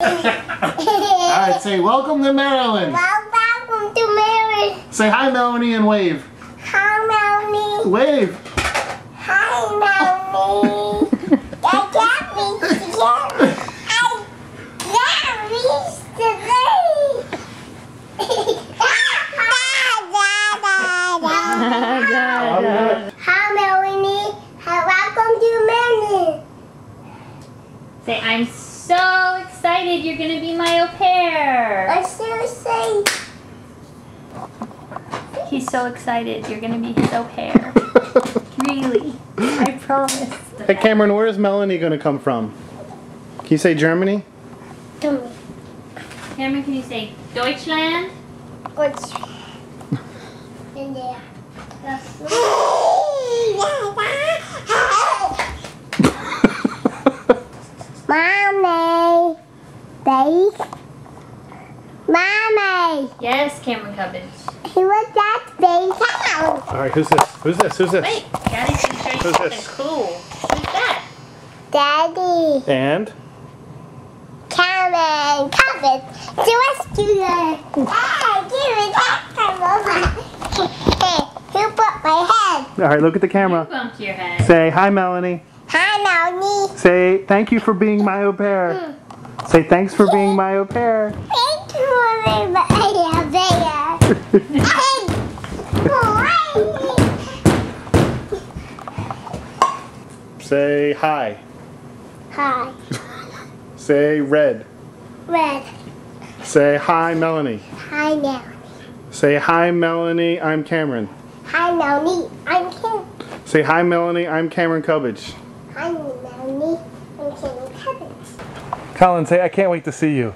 Alright, say welcome to Maryland. Welcome to Maryland. Say hi, Melanie, and wave. Hi, Melanie. Wave. Hi, Melanie. I can't reach together. I can't reach today. Hi, Melanie. Welcome to Maryland. Say, I'm so excited you're going to be my au pair. I'm so excited. He's so excited you're going to be his au pair. Really. I promise. Hey, Cameron, where's Melanie going to come from? Can you say Germany? Come Cameron, can you say Deutschland? What's in there? Mommy, babe, Mommy. Yes, Cameron Cubbage. Who was that baby cow? Alright, who's this? Who's this? Who's this? Wait, Daddy's going to show you Who's something this? cool. Who's that? Daddy, And? Cameron, Cubbage, the rescuer. Hey, give me that camera. Hey, who put my head? Alright, look at the camera. Bumped your head. Say hi, Melanie. Hi, Melanie. Say thank you for being my au pair. Say thanks for being my au pair. Thank you for being my Say hi. Hi, Say red. Red. Say hi, Melanie. Hi, Melanie. Say hi, Melanie, I'm Cameron. Hi, Melanie. I'm Kim. Say hi, Melanie, I'm Cameron Cubbage. Hi, Melanie. I'm Kim Cubbage. Colin, say I can't wait to see you.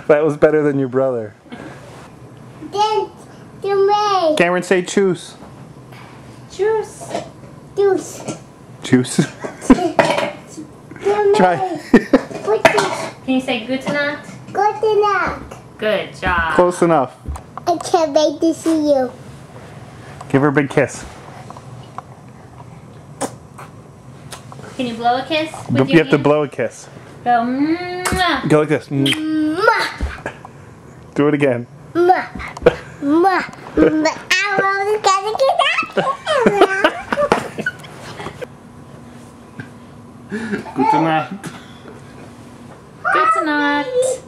That was better than your brother. Then to me. Cameron, say choose. Juice. Juice. Juice. To me. Try. What is Can you say Gute Nacht? good enough? Good job. Close enough. I can't wait to see you. Give her a big kiss. Can you blow a kiss with You your have to hand? blow a kiss. Go, mwah. Go like this. Mwah. Do it again. Mwah. Mwah. Mwah. I was gonna get out. Good night. Gute Nacht.